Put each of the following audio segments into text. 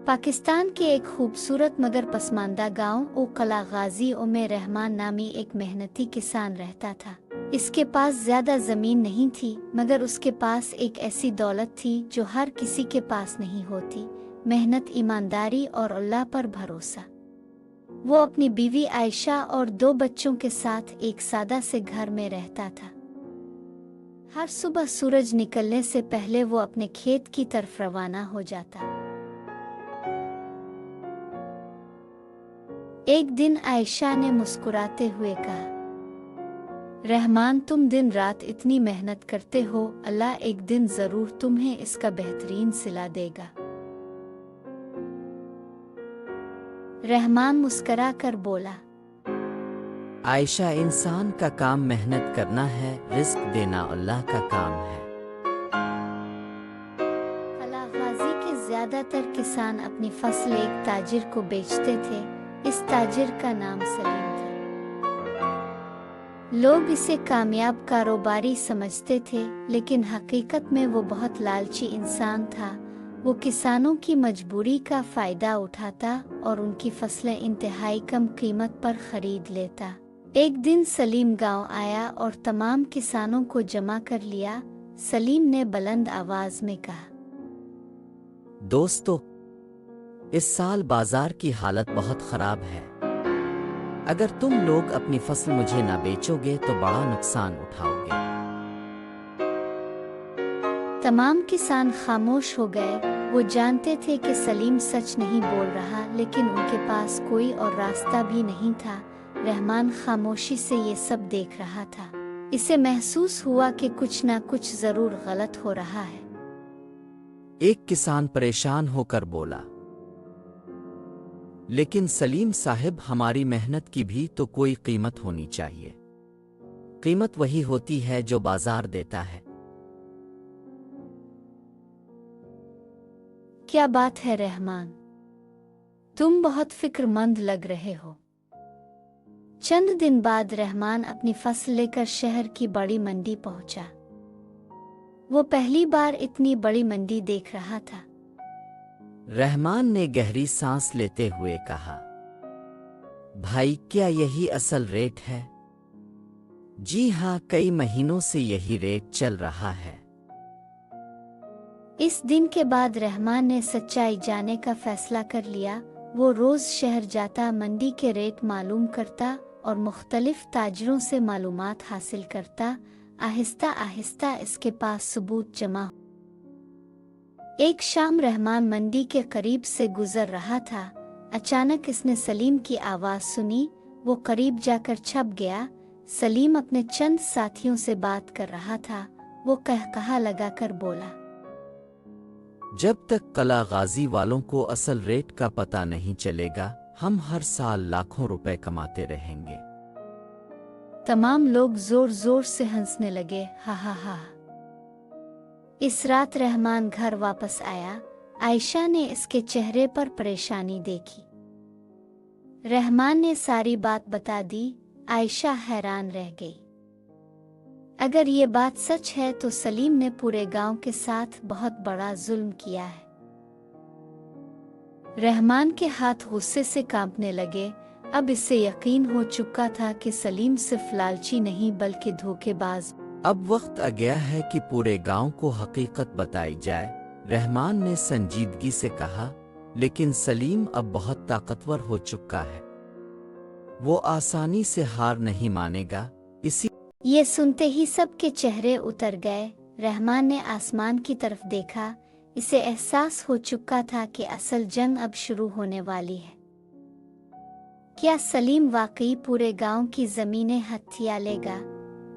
पाकिस्तान के एक खूबसूरत मगर पसमानदा गांव ओकला गाजी में रहमान नामी एक मेहनती किसान रहता था। इसके पास ज्यादा जमीन नहीं थी, मगर उसके पास एक ऐसी दौलत थी जो हर किसी के पास नहीं होती: मेहनत, ईमानदारी और अल्लाह पर भरोसा। वो अपनी बीवी आयशा और 2 बच्चों के साथ एक सादा से घर में रहता था। हर सुबह सूरज निकलने से पहले वो अपने खेत की तरफ रवाना हो जाता। एक दिन आयशा ने मुस्कुराते हुए कहा, रहमान, तुम दिन रात इतनी मेहनत करते हो, अल्लाह एक दिन जरूर तुम्हें इसका बेहतरीन सिला देगा। रहमान मुस्करा कर बोला, आयशा, इंसान का काम मेहनत करना है, रिस्क देना अल्लाह का काम है। ओकला गाजी के ज्यादातर किसान अपनी फसल एक ताजिर को बेचते थे। इस ताजिर का नाम सलीम था। लोग इसे कामयाब कारोबारी समझते थे, लेकिन हकीकत में वो बहुत लालची इंसान था। वो किसानों की मजबूरी का फायदा उठाता और उनकी फसलें इंतहाई कम कीमत पर खरीद लेता। एक दिन सलीम गांव आया और तमाम किसानों को जमा कर लिया। सलीम ने बुलंद आवाज में कहा, दोस्तों, इस साल बाजार की हालत बहुत खराब है। अगर तुम लोग अपनी फसल मुझे ना बेचोगे तो बड़ा नुकसान उठाओगे। तमाम किसान खामोश हो गए। वो जानते थे कि सलीम सच नहीं बोल रहा, लेकिन उनके पास कोई और रास्ता भी नहीं था। रहमान खामोशी से ये सब देख रहा था। इसे महसूस हुआ कि कुछ ना कुछ जरूर गलत हो रहा है। एक किसान परेशान होकर बोला, लेकिन सलीम साहब, हमारी मेहनत की भी तो कोई कीमत होनी चाहिए। कीमत वही होती है जो बाजार देता है। क्या बात है रहमान, तुम बहुत फिक्रमंद लग रहे हो। चंद दिन बाद रहमान अपनी फसल लेकर शहर की बड़ी मंडी पहुंचा। वो पहली बार इतनी बड़ी मंडी देख रहा था। रहमान ने गहरी सांस लेते हुए कहा, भाई, क्या यही असल रेट है? जी हाँ, कई महीनों से यही रेट चल रहा है। इस दिन के बाद रहमान ने सच्चाई जानने का फैसला कर लिया। वो रोज शहर जाता, मंडी के रेट मालूम करता और मुख्तलिफ ताजिरों से मालूमात हासिल करता। आहिस्ता आहिस्ता इसके पास सबूत जमा। एक शाम रहमान मंडी के करीब से गुजर रहा था। अचानक इसने सलीम की आवाज सुनी। वो करीब जाकर छप गया। सलीम अपने चंद साथियों से बात कर रहा था। वो कहकहा लगाकर बोला, जब तक कला गाजी वालों को असल रेट का पता नहीं चलेगा, हम हर साल लाखों रुपए कमाते रहेंगे। तमाम लोग जोर जोर से हंसने लगे। हा हा हा। इस रात रहमान घर वापस आया। आयशा ने इसके चेहरे पर परेशानी देखी। रहमान ने सारी बात बता दी। आयशा हैरान रह गई। अगर ये बात सच है तो सलीम ने पूरे गांव के साथ बहुत बड़ा जुल्म किया है। रहमान के हाथ गुस्से से कांपने लगे। अब इससे यकीन हो चुका था कि सलीम सिर्फ लालची नहीं बल्कि धोखेबाज। अब वक्त आ गया है कि पूरे गांव को हकीकत बताई जाए, रहमान ने संजीदगी से कहा। लेकिन सलीम अब बहुत ताकतवर हो चुका है। वो आसानी से हार नहीं मानेगा। ये सुनते ही सबके चेहरे उतर गए। रहमान ने आसमान की तरफ देखा। इसे एहसास हो चुका था कि असल जंग अब शुरू होने वाली है। क्या सलीम वाकई पूरे गांव की जमीनें हथिया लेगा?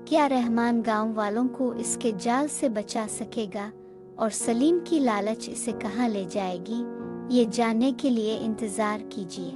क्या रहमान गांव वालों को इसके जाल से बचा सकेगा? और सलीम की लालच इसे कहां ले जाएगी? ये जानने के लिए इंतजार कीजिए।